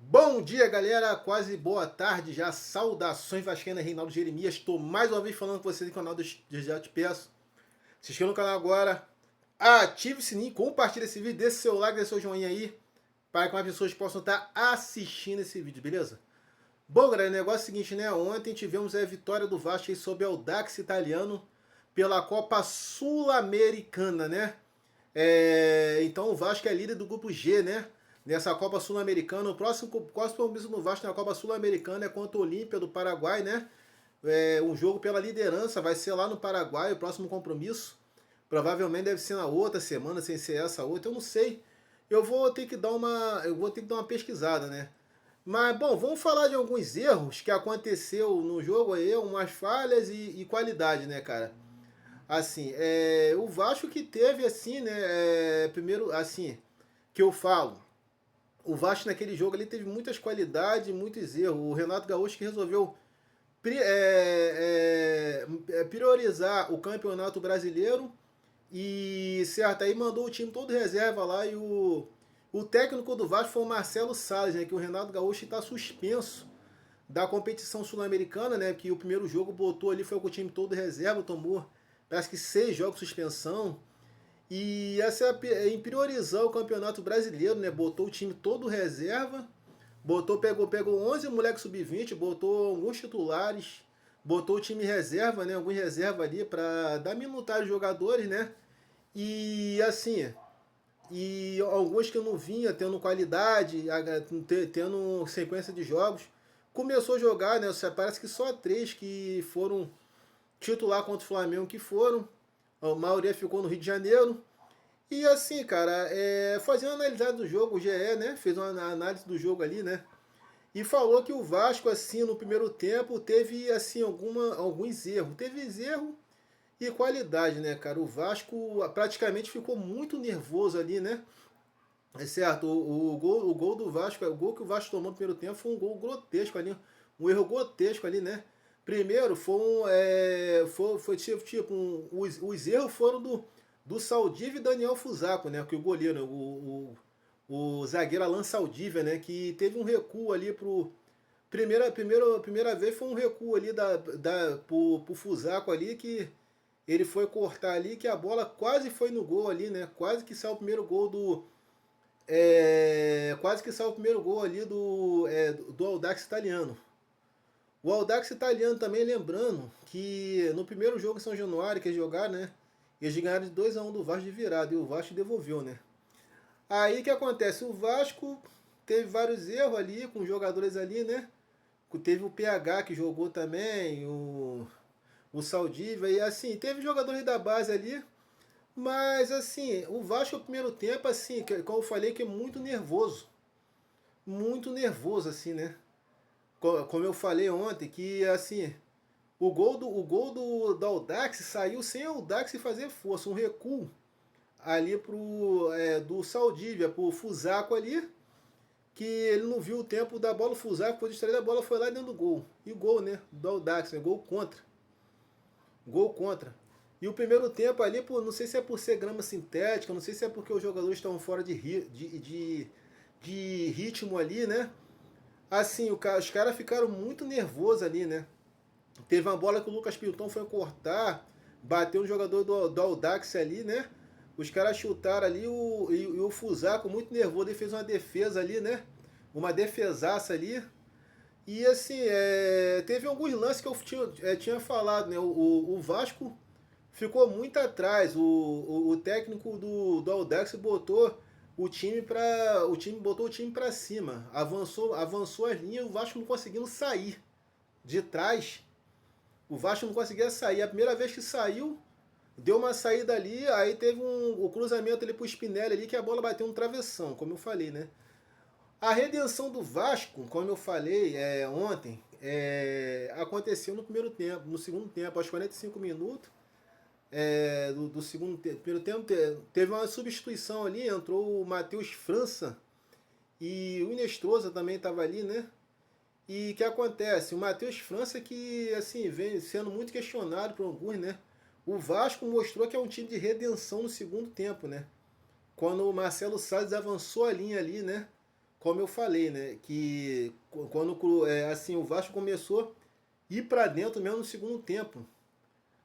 Bom dia, galera. Quase boa tarde já. Saudações vascaínas, Reinaldo Jeremias. Estou mais uma vez falando com vocês no canal Já Te Peço. Se inscreva no canal agora. Ative o sininho, compartilhe esse vídeo, deixe seu like, deixe seu joinha aí, para que mais pessoas possam estar assistindo esse vídeo, beleza? Bom, galera, o negócio é o seguinte, né? Ontem tivemos a vitória do Vasco sobre o Audax Italiano pela Copa Sul-Americana, né? Então o Vasco é líder do grupo G, né? Nessa Copa Sul-Americana. O próximo compromisso do Vasco na Copa Sul-Americana é contra o Olímpia do Paraguai, né? Um jogo pela liderança, vai ser lá no Paraguai o próximo compromisso. Provavelmente deve ser na outra semana, sem ser essa outra, eu não sei. Eu vou ter que dar uma pesquisada, né? Mas, bom, vamos falar de alguns erros que aconteceu no jogo aí, umas falhas e qualidade, né, cara? Assim, o Vasco que teve, assim, né, primeiro, assim, que eu falo, o Vasco naquele jogo ali teve muitas qualidades, muitos erros. O Renato Gaúcho que resolveu priorizar o Campeonato Brasileiro e, certo, aí mandou o time todo reserva lá e o técnico do Vasco foi o Marcelo Salles, né, que o Renato Gaúcho está suspenso da competição sul-americana, né, que o primeiro jogo botou ali, foi com o time todo reserva, tomou, parece que 6 jogos de suspensão. E essa em priorizar o Campeonato Brasileiro, né? Botou o time todo reserva, pegou 11 moleques sub-20, botou alguns titulares, botou o time reserva, né? Alguns reserva ali para dar minutagem aos jogadores, né? E assim, e alguns que não vinha tendo qualidade, tendo sequência de jogos, começou a jogar, né? Parece que só 3 que foram titular contra o Flamengo que foram. A maioria ficou no Rio de Janeiro. E assim, cara, fazendo uma analisada do jogo, o GE, né, fez uma análise do jogo ali, né, e falou que o Vasco, assim, no primeiro tempo, teve, assim, alguns erros. Teve erro e qualidade, né, cara. O Vasco praticamente ficou muito nervoso ali, né. É certo, o gol do Vasco, o gol que o Vasco tomou no primeiro tempo foi um gol grotesco ali, um erro grotesco ali, né. Primeiro, foi tipo os erros foram do Saldívia e Daniel Fusaco, né? Que o goleiro, o zagueiro Alan Saldívia, né? Que teve um recuo ali pro. Primeira vez foi um recuo ali pro Fusaco ali, que ele foi cortar ali, que a bola quase foi no gol ali, né? Quase que saiu o primeiro gol quase que saiu o primeiro gol ali do Audax Italiano. O Audax Italiano também, lembrando que no primeiro jogo em São Januário que eles jogaram, né? Eles ganharam de 2-1 do Vasco de virada e o Vasco devolveu, né? Aí o que acontece? O Vasco teve vários erros ali com jogadores ali, né? Teve o PH que jogou também, o Saldívia, e assim, teve jogadores da base ali, mas assim, o Vasco no primeiro tempo, assim, como eu falei, que é muito nervoso, assim, né? Como eu falei ontem, que assim, do Audax saiu sem o Audax fazer força, um recuo ali do Saldívia pro Fusaco ali, que ele não viu o tempo da bola, o Fusaco foi distraído, a bola foi lá dentro do gol. E gol, né? Do Audax, né? Gol contra. Gol contra. E o primeiro tempo ali, não sei se é por ser grama sintética, não sei se é porque os jogadores estavam fora de ritmo ali, né? Assim, os caras ficaram muito nervosos ali, né? Teve uma bola que o Lucas Pilton foi cortar, bateu no jogador do Audax ali, né? Os caras chutaram ali e o Fusaco, muito nervoso, ele fez uma defesa ali, né? Uma defesaça ali. E assim, teve alguns lances que eu tinha falado, né? O Vasco ficou muito atrás. O técnico do Audax botou o time para cima, avançou as linhas, o Vasco não conseguindo sair de trás. O Vasco não conseguia sair. A primeira vez que saiu, deu uma saída ali, aí teve o cruzamento ali pro Spinelli ali, que a bola bateu no travessão, como eu falei, né? A redenção do Vasco, como eu falei ontem, aconteceu no primeiro tempo, no segundo tempo, aos 45 minutos do segundo tempo. Primeiro tempo teve uma substituição ali, entrou o Matheus França e o Inestrosa também estava ali, né? E o que acontece? O Matheus França que assim vem sendo muito questionado por alguns, né? O Vasco mostrou que é um time de redenção no segundo tempo, né? Quando o Marcelo Salles avançou a linha ali, né? como eu falei, né? Que quando assim, o Vasco começou a ir para dentro mesmo no segundo tempo.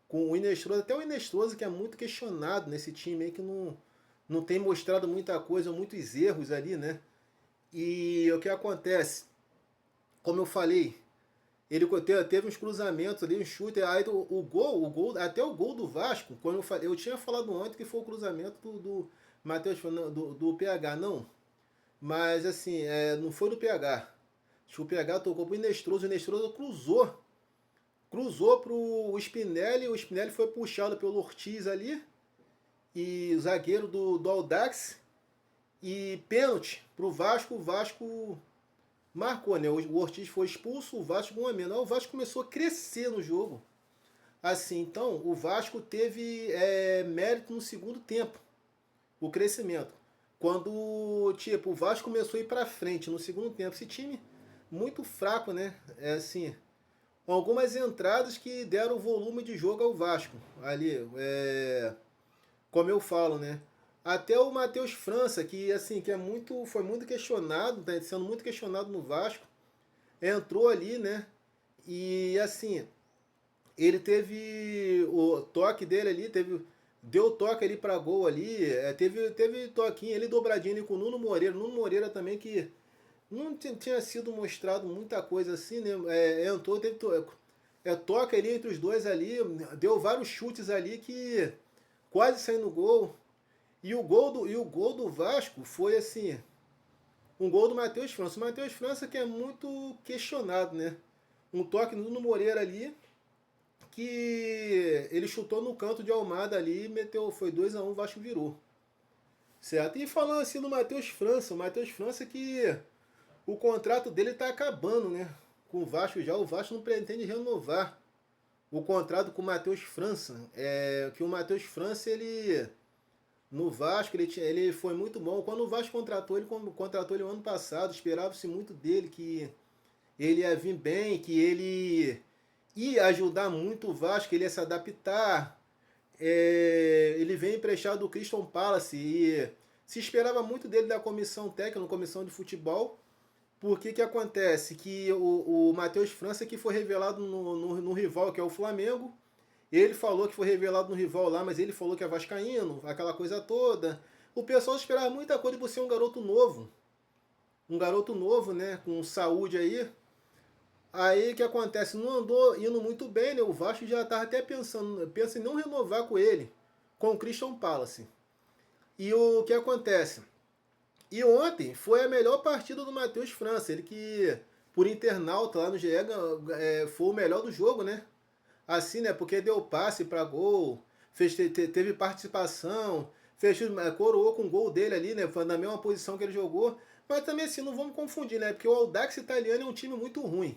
Com o Inestrosa, até o Inestrosa que é muito questionado nesse time aí, que não tem mostrado muita coisa, muitos erros ali, né? E o que acontece? Como eu falei, ele teve uns cruzamentos ali, um chute, aí o gol, até o gol do Vasco, quando eu tinha falado ontem que foi o cruzamento do Matheus, do PH, não. Mas assim, não foi do PH. Acho que o PH tocou pro Inestrosa, o Inestrosa cruzou pro Spinelli, o Spinelli foi puxado pelo Ortiz ali, e o zagueiro do Audax, e pênalti pro Vasco, o Vasco marcou, né? O Ortiz foi expulso, o Vasco um a menos. O Vasco começou a crescer no jogo. Assim, então, o Vasco teve mérito no segundo tempo, o crescimento. Quando, tipo, o Vasco começou a ir pra frente no segundo tempo. Esse time muito fraco, né? É assim, algumas entradas que deram volume de jogo ao Vasco. Ali, como eu falo, né? Até o Matheus França, que assim, foi muito questionado, tá sendo muito questionado no Vasco, entrou ali, né? E assim, ele teve o toque dele ali, deu toque ali para gol ali, teve toquinho ali dobradinho ali com o Nuno Moreira. Nuno Moreira também que não tinha sido mostrado muita coisa assim, né? Entrou, teve toque ali entre os dois ali, deu vários chutes ali que quase saiu no gol. E o gol do Vasco foi assim, um gol do Matheus França. O Matheus França que é muito questionado, né? Um toque no Moreira ali, que ele chutou no canto de Almada ali e meteu, foi 2 a 1, o Vasco virou. Certo? E falando assim do Matheus França, o Matheus França que o contrato dele tá acabando, né? Com o Vasco já, o Vasco não pretende renovar o contrato com o Matheus França. Que o Matheus França, ele no Vasco, ele foi muito bom. Quando o Vasco contratou ele o ano passado, esperava-se muito dele, que ele ia vir bem, que ele ia ajudar muito o Vasco, ele ia se adaptar. Ele vem emprestado do Crystal Palace e se esperava muito dele da comissão técnica, comissão de futebol. Porque que acontece? Que o Matheus França que foi revelado no rival, que é o Flamengo. Ele falou que foi revelado no rival lá, mas ele falou que é vascaíno, aquela coisa toda. O pessoal esperava muita coisa por ser um garoto novo. Um garoto novo, né? Com saúde aí. Aí o que acontece? Não andou indo muito bem, né? O Vasco já estava até pensa em não renovar com ele, com o Crystal Palace. E o que acontece? E ontem foi a melhor partida do Matheus França. Ele que, por internauta lá no GE, foi o melhor do jogo, né? Assim, né? Porque deu passe para gol, teve participação, coroou com o gol dele ali, né? Foi na mesma posição que ele jogou. Mas também assim, não vamos confundir, né? Porque o Audax italiano é um time muito ruim.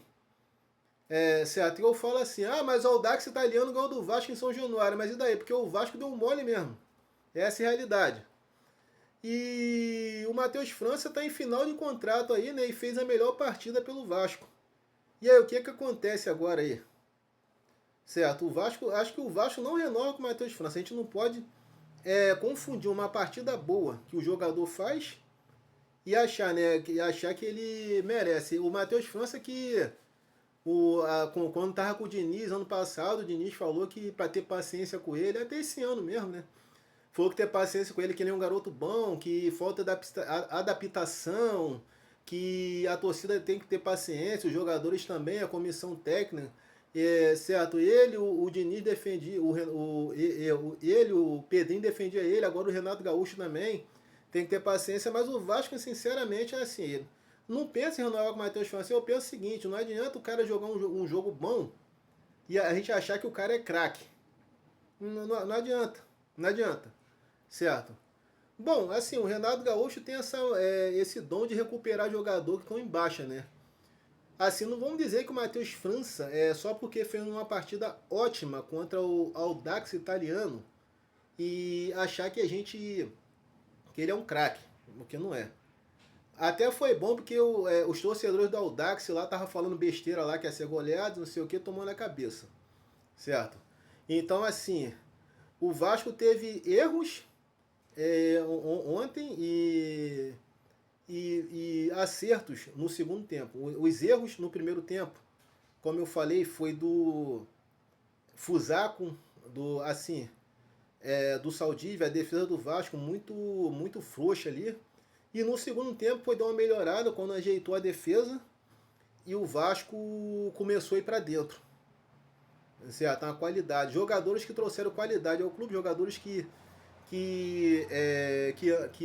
Certo? E eu falo assim, mas o Audax italiano ganhou do Vasco em São Januário. Mas e daí? Porque o Vasco deu um mole mesmo. Essa é a realidade. E o Matheus França está em final de contrato aí, né? E fez a melhor partida pelo Vasco. E aí, o que acontece agora aí? Certo, o Vasco, acho que o Vasco não renova com o Matheus França. A gente não pode confundir uma partida boa que o jogador faz e achar, né, que ele merece. O Matheus França que quando estava com o Diniz ano passado, o Diniz falou que para ter paciência com ele, até esse ano mesmo, né? Falou que ter paciência com ele, que ele é um garoto bom, que falta adaptação, que a torcida tem que ter paciência, os jogadores também, a comissão técnica. Certo, ele, o Diniz defendia, o Pedrinho defendia ele, agora o Renato Gaúcho também. Tem que ter paciência, mas o Vasco, sinceramente, é assim. Ele não pensa em renovar com o Matheus França. Eu penso o seguinte: não adianta o cara jogar um jogo bom e a gente achar que o cara é craque. Não adianta. Não adianta. Certo? Bom, assim, o Renato Gaúcho tem esse dom de recuperar jogador que estão em baixa, né? Assim, não vamos dizer que o Matheus França só porque fez uma partida ótima contra o Audax italiano e achar que que ele é um craque, porque não é. Até foi bom porque os torcedores do Audax lá estavam falando besteira lá que ia ser goleado, não sei o que, tomando a cabeça. Certo? Então, assim, o Vasco teve erros ontem e acertos no segundo tempo. Os erros no primeiro tempo, como eu falei, foi do Fusaco, do Saldívia, a defesa do Vasco muito frouxa ali. E no segundo tempo foi dar uma melhorada quando ajeitou a defesa e o Vasco começou a ir para dentro. Certo, uma qualidade. Jogadores que trouxeram qualidade ao clube, jogadores que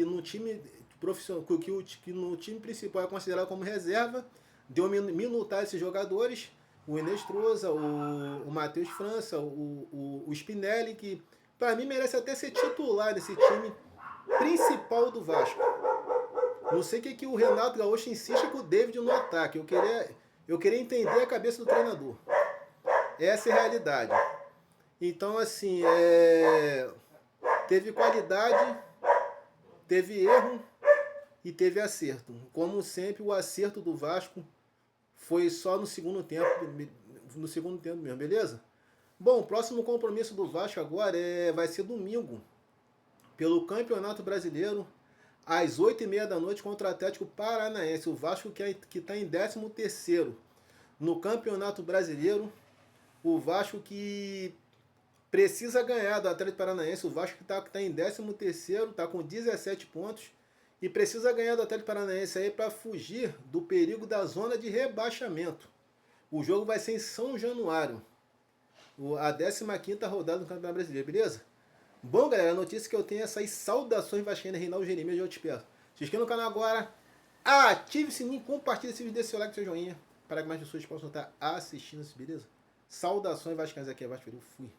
no time profissional, que no time principal é considerado como reserva, deu minutar esses jogadores, o Inestrosa, o Matheus França, o Spinelli, que para mim merece até ser titular desse time principal do Vasco. Não sei o que o Renato Gaúcho insiste com o David no ataque. Eu queria entender a cabeça do treinador. Essa é a realidade. Então, assim, teve qualidade, teve erro e teve acerto. Como sempre, o acerto do Vasco foi só no segundo tempo mesmo, beleza? Bom, o próximo compromisso do Vasco agora vai ser domingo, pelo Campeonato Brasileiro, às 8h30 da noite contra o Atlético Paranaense. O Vasco que está em 13º no Campeonato Brasileiro. O Vasco que precisa ganhar do Atlético Paranaense. O Vasco que está em 13º, está com 17 pontos. E precisa ganhar do Atlético Paranaense aí para fugir do perigo da zona de rebaixamento. O jogo vai ser em São Januário. A 15ª rodada do Campeonato Brasileiro, beleza? Bom, galera, a notícia que eu tenho é essas saudações vascaínas, Reinaldo Jeremias, eu te peço. Se inscreva no canal agora, ative o sininho, compartilhe esse vídeo, dê seu like, seu joinha, para que mais pessoas possam estar assistindo isso, beleza? Saudações vascaínas, aqui é Vasco, fui.